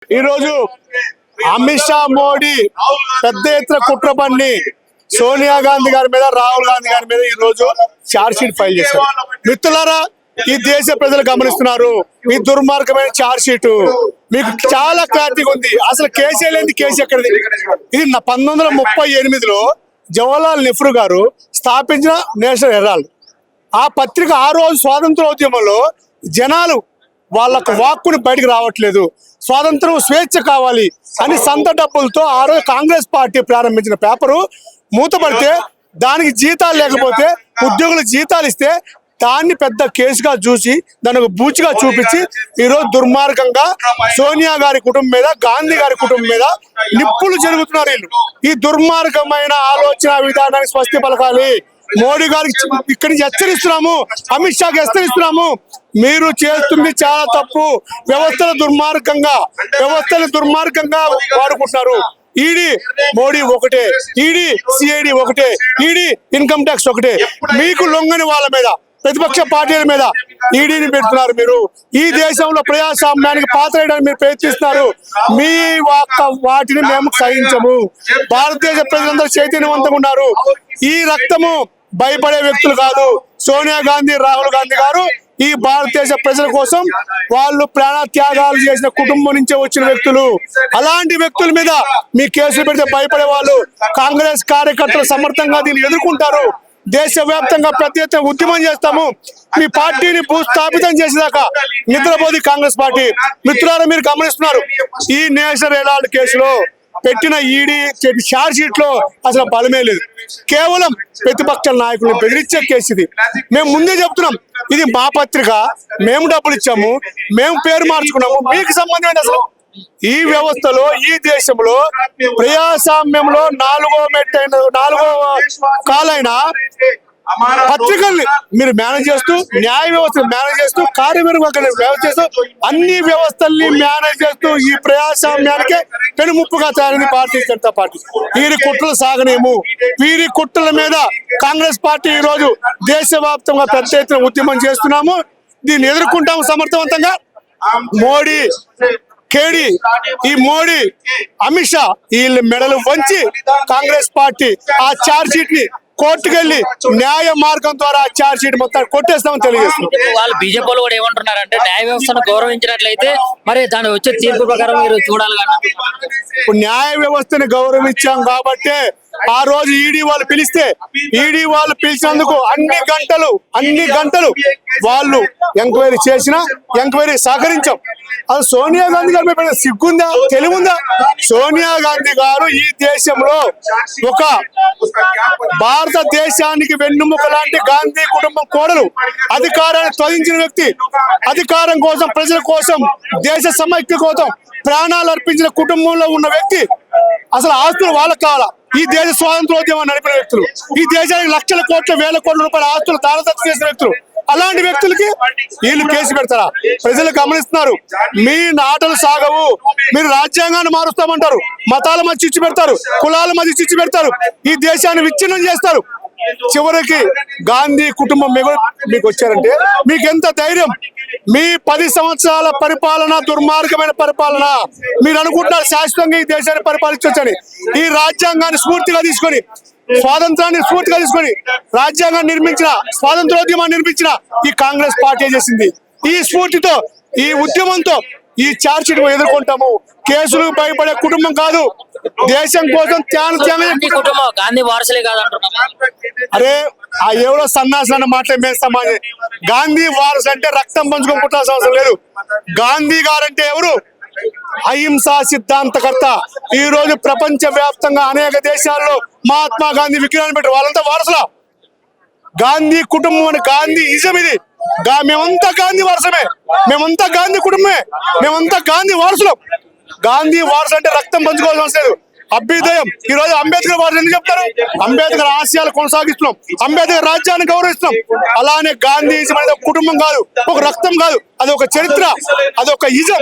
ఈ రోజు అమిత్ షా మోడీ పెద్ద ఎత్తున కుట్ర పన్ని సోనియా గాంధీ గారి మీద రాహుల్ గాంధీ గారి మీద ఈ రోజు చార్జ్ షీట్ ఫైల్ చేశారు. మిత్రులారా, ఈ దేశ ప్రజలు గమనిస్తున్నారు ఈ దుర్మార్గమైన చార్జ్ షీట్. మీకు చాలా క్లారిటీగా ఉంది. అసలు కేసీ లేని కేసీ ఎక్కడిది? ఇది 1938లో జవహర్లాల్ నెహ్రూ గారు స్థాపించిన నేషనల్ హెరాల్డ్. ఆ పత్రిక ఆ రోజు స్వాతంత్రోద్యమంలో జనాలు వాళ్ళకు వాక్కుని బయటకు రావట్లేదు, స్వాతంత్రం స్వేచ్ఛ కావాలి అని సొంత డబ్బులతో ఆ రోజు కాంగ్రెస్ పార్టీ ప్రారంభించిన పేపరు మూతపడితే, దానికి జీతాలు లేకపోతే ఉద్యోగులకు జీతాలు ఇస్తే దాన్ని పెద్ద కేసుగా చూసి దానికి బూచిగా చూపించి ఈరోజు దుర్మార్గంగా సోనియా గారి కుటుంబం మీద, గాంధీ గారి కుటుంబం మీద నిప్పులు జరుగుతున్నారు. వీళ్ళు ఈ దుర్మార్గమైన ఆలోచన విధానానికి స్వస్తి పలకాలి. మోడీ గారికి ఇక్కడి నుంచి హెచ్చరిస్తున్నాము, అమిత్ షాకి హెచ్చరిస్తున్నాము. మీరు చేస్తుంది చాలా తప్పు. వ్యవస్థలు దుర్మార్గంగా వాడుకుంటున్నారు. ఈడీ మోడీ ఒకటే, ఈడీ సిఐడి ఒకటే, ఈడీ ఇన్కమ్ ట్యాక్స్ ఒకటే. మీకు లొంగని వాళ్ళ మీద, ప్రతిపక్ష పార్టీల మీద ఈడీని పెడుతున్నారు. మీరు ఈ దేశంలో ప్రజాస్వామ్యానికి పాత్రయడానికి మీరు ప్రయత్నిస్తున్నారు. మీ వాటిని మేము సహించము. భారతదేశ ప్రజలందరూ చైతన్యవంతంగా ఉన్నారు. ఈ రక్తము భయపడే వ్యక్తులు కాదు. సోనియా గాంధీ, రాహుల్ గాంధీ గారు ఈ భారతదేశ ప్రజల కోసం వాళ్ళు ప్రాణ త్యాగాలు చేసిన కుటుంబం నుంచే వచ్చిన వ్యక్తులు. అలాంటి వ్యక్తుల మీద మీ కేసులు పెడితే భయపడే వాళ్ళు. కాంగ్రెస్ కార్యకర్తలు సమర్థంగా దీన్ని ఎదుర్కొంటారు. దేశవ్యాప్తంగా పెద్ద ఎత్తున ఉద్యమం చేస్తాము. మీ పార్టీని భూస్థాపితం చేసేదాకా నిద్రపోది కాంగ్రెస్ పార్టీ. మిత్రులారా, మీరు గమనిస్తున్నారు ఈ నేషనల్ హెరాల్డ్ కేసులో పెట్టిన ఈడీ చార్జ్ షీట్ లో అసలు బలమే లేదు. కేవలం ప్రతిపక్ష నాయకులను బెదిరించే కేసు ఇది. మేము ముందే చెప్తున్నాం, ఇది మా పత్రిక, మేము డబ్బులు ఇచ్చాము, మేము పేరు మార్చుకున్నాము, మీకు సంబంధం ఏంటి అసలు? ఈ వ్యవస్థలో, ఈ దేశంలో ప్రజాస్వామ్యంలో నాలుగో కాలైన పత్రికల్ని మీరు మేనేజ్ చేస్తూ, న్యాయ వ్యవస్థను మేనేజ్ చేస్తూ, కార్యనిర్వాహక వ్యవస్థ చేస్తూ, అన్ని వ్యవస్థల్ని మేనేజ్ చేస్తూ ఈ ప్రజాస్వామ్యానికే పెనుముప్పుగా తయారైంది భారతీయ జనతా పార్టీ. వీరి కుట్రలు సాగనేము. వీరి కుట్రల మీద కాంగ్రెస్ పార్టీ ఈ రోజు దేశవ్యాప్తంగా పెద్ద ఎత్తున ఉద్యమం చేస్తున్నాము. దీన్ని ఎదుర్కొంటాము సమర్థవంతంగా. మోడీ, కేడీ, ఈ మోడీ, అమిత్ షా వీళ్ళ మెడలు వంచి కాంగ్రెస్ పార్టీ ఆ చార్జ్ షీట్ ని కోర్టుకెళ్లి న్యాయ మార్గం ద్వారా చార్జ్ షీట్ మొత్తం కొట్టేస్తామని తెలియజేస్తుంది. వాళ్ళు బీజేపీ వాళ్ళు కూడా ఏమంటున్నారంటే న్యాయ వ్యవస్థను గౌరవించినట్లయితే మరి దాని వచ్చే తీర్పు ప్రకారం మీరు చూడాలి. ఇప్పుడు న్యాయ వ్యవస్థని గౌరవించాం కాబట్టి ఆ రోజు ఈడీ వాళ్ళు పిలిస్తే, ఈడీ వాళ్ళు పిలిచినందుకు అన్ని గంటలు వాళ్ళు ఎంక్వైరీ చేసినా ఎంక్వైరీ సహకరించాం. అది సోనియా గాంధీ గారి మీద సిగ్గుందా, తెలివుందా? సోనియా గాంధీ గారు ఈ దేశంలో ఒక భారతదేశానికి వెన్నుముక లాంటి గాంధీ కుటుంబం కోడలు, అధికారాన్ని త్వజించిన వ్యక్తి, అధికారం కోసం, ప్రజల కోసం, దేశ సమైక్య కోసం ప్రాణాలు అర్పించిన కుటుంబంలో ఉన్న వ్యక్తి. అసలు ఆస్తులు వాళ్ళకు కావాలా? ఈ దేశ స్వాతంత్రోద్యమం నడిపిన వ్యక్తులు, ఈ దేశానికి లక్షల కోట్ల, వేల కోట్ల రూపాయల ఆస్తులు దానదత్తం చేసిన వ్యక్తులు. అలాంటి వ్యక్తులకి వీళ్ళు కేసు పెడతారా? ప్రజలు గమనిస్తున్నారు. మీ నాటలు సాగవు. మీరు రాజ్యాంగాన్ని మారుస్తామంటారు, మతాల మధ్య చిచ్చు పెడతారు, కులాల మధ్య చిచ్చు పెడతారు, ఈ దేశాన్ని విచ్ఛిన్నం చేస్తారు. చివరికి గాంధీ కుటుంబం మీకు వచ్చారంటే మీకు ఎంత ధైర్యం? మీ 10 సంవత్సరాల పరిపాలన దుర్మార్గమైన పరిపాలన. మీరు అనుకుంటున్నారు శాశ్వతంగా ఈ దేశాన్ని పరిపాలించవచ్చని. ఈ రాజ్యాంగాన్ని స్ఫూర్తిగా తీసుకొని, స్వాతంత్రాన్ని స్ఫూర్తిగా తీసుకొని రాజ్యాంగాన్ని నిర్మించిన, స్వాతంత్రోద్యమాన్ని నిర్మించిన ఈ కాంగ్రెస్ పార్టీ చేసింది. ఈ స్ఫూర్తితో, ఈ ఉద్యమంతో ఈ చార్జ్ షీట్ ఎదుర్కొంటాము. కేసులు భయపడే కుటుంబం కాదు. దేశం కోసం కుటుంబం గాంధీ వారసులే కాదు అంటున్నారు. అరే ఆ ఎవరో సన్నాసులు మాట్లాడి మేము సమాజం. గాంధీ వారసులు అంటే రక్తం పంచుకొని పుట్టాల్సిన అవసరం లేదు. గాంధీ గారంటే ఎవరు? అహింసా సిద్ధాంతకర్త. ఈ రోజు ప్రపంచ వ్యాప్తంగా అనేక దేశాల్లో మహాత్మా గాంధీ విగ్రహాన్ని పెట్టారు. వాళ్ళంతా వారసులా? గాంధీ కుటుంబం అని గాంధీ ఇజం ఇది. మేమంతా గాంధీ వారసమే, మేమంతా గాంధీ కుటుంబమే, మేమంతా గాంధీ వారసులం. గాంధీ వారసు అంటే రక్తం పంచుకోవాల్సిన అవసరం లేదు. అభ్యుదయం. ఈ రోజు అంబేద్కర్ వారు ఎందుకు చెప్తారు? అంబేద్కర్ ఆశయాలు కొనసాగిస్తున్నాం, అంబేద్కర్ రాజ్యాన్ని గౌరవిస్తున్నాం. అలానే గాంధీజం అనేది ఒక కుటుంబం కాదు, ఒక రక్తం కాదు, అది ఒక చరిత్ర, అది ఒక ఇజం.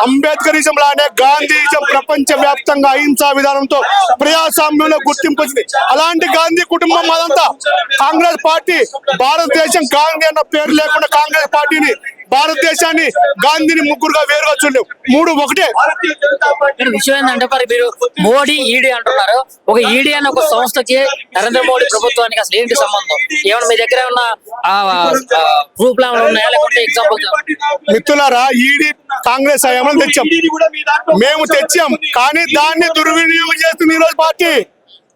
అంబేద్కరిజం లానే గాంధీజం ప్రపంచ వ్యాప్తంగా అహింసా విధానంతో ప్రజాస్వామ్యంలో గుర్తింపు వచ్చింది. అలాంటి గాంధీ కుటుంబం అదంతా. కాంగ్రెస్ పార్టీ భారతదేశం గాంధీ అన్న పేరు లేకుండా కాంగ్రెస్ పార్టీని భారతదేశాన్ని గాంధీని ముగ్గురుగా వేరుగా చూడలేవు. మూడు ఒకటే. ఇక్కడ విషయం ఏంటంటే మరి మీరు మోడీ ఈడీ అంటున్నారు. ఒక ఈడీ అనే ఒక సంస్థకి నరేంద్ర మోడీ ప్రభుత్వానికి అసలు ఏంటి సంబంధం? ఏమన్నా మీ దగ్గర ఏమన్నా ప్రూఫ్ లు ఉన్నాయా, లేకుంటే ఎగ్జాంపుల్? మిత్రులారా, ఈడీ కాంగ్రెస్ హయాంలో తెచ్చాం, మేము తెచ్చాం. కానీ దాన్ని దుర్వినియోగం చేస్తుంది ఈరోజు పార్టీ.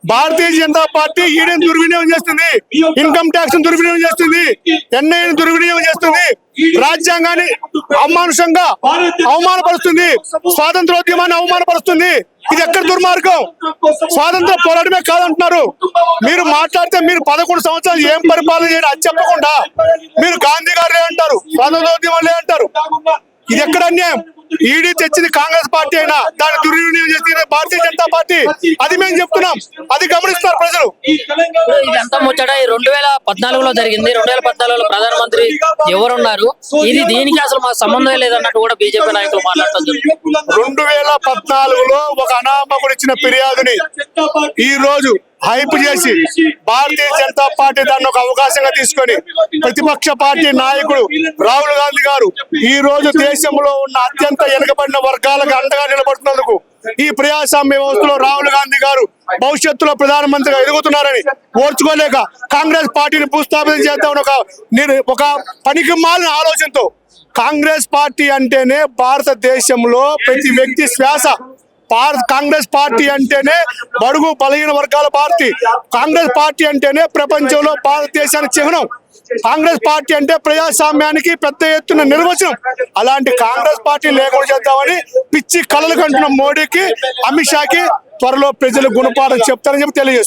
భారతీయ జనతా పార్టీ ఈడీని దుర్వినియోగం చేస్తుంది, ఇన్కమ్ ట్యాక్స్ దుర్వినియోగం చేస్తుంది, ఎన్ఐని దుర్వినియోగం చేస్తుంది, రాజ్యాంగాన్ని అమానుషంగా అవమానపరుస్తుంది, స్వాతంత్రోద్యమాన్ని అవమానపరుస్తుంది. ఇది ఎక్కడ దుర్మార్గం? స్వాతంత్ర పోరాటమే కాదంటున్నారు. మీరు మాట్లాడితే మీరు 11 సంవత్సరాలు ఏం పరిపాలన చేయడం అది చెప్పకుండా మీరు గాంధీ గారులే అంటారు, స్వాతంత్రోద్యమాలే అంటారు. ఇది ఎక్కడ అన్యాయం? ఈడీ తెచ్చింది కాంగ్రెస్ పార్టీ అయినా దాన్ని దుర్వినియోగం చేసింది భారతీయ జనతా పార్టీ. అది మేము చెప్తున్నాం, అది గమనిస్తారు ప్రజలు. ఇదంతా ముచ్చట 2014లో జరిగింది. 2014లో ప్రధానమంత్రి ఎవరున్నారు? ఇది దీనికి అసలు మా సంబంధం లేదన్నట్టు కూడా బీజేపీ నాయకులు మాట్లాడటం జరిగింది. 2014లో ఒక అనామకుడు ఇచ్చిన ఫిర్యాదుని ఈ రోజు హైప్ చేసి భారతీయ జనతా పార్టీ దాన్ని ఒక అవకాశంగా తీసుకొని ప్రతిపక్ష పార్టీ నాయకుడు రాహుల్ గాంధీ గారు ఈ రోజు దేశంలో ఉన్న అత్యంత వెనుకబడిన వర్గాలకు అండగా నిలబడుతున్నందుకు, ఈ ప్రజాస్వామ్య వ్యవస్థలో రాహుల్ గాంధీ గారు భవిష్యత్తులో ప్రధానమంత్రిగా ఎదుగుతున్నారని ఓర్చుకోలేక కాంగ్రెస్ పార్టీని భూస్థాపితం చేద్దామని ఒక పనికి మాలిన ఆలోచనతో, కాంగ్రెస్ పార్టీ అంటేనే భారతదేశంలో ప్రతి వ్యక్తి శ్వాస. కాంగ్రెస్ పార్టీ అంటేనే బడుగు బలహీన వర్గాల పార్టీ. కాంగ్రెస్ పార్టీ అంటేనే ప్రపంచంలో భారతదేశానికి చిహ్నం. కాంగ్రెస్ పార్టీ అంటే ప్రజాస్వామ్యానికి పెద్ద ఎత్తున నిర్వచనం. అలాంటి కాంగ్రెస్ పార్టీ లేకుండా చేద్దామని పిచ్చి కలలు కంటున్న మోడీకి, అమిత్ షాకి త్వరలో ప్రజలు గుణపాఠం చెప్తారని చెప్పి తెలియజేస్తారు.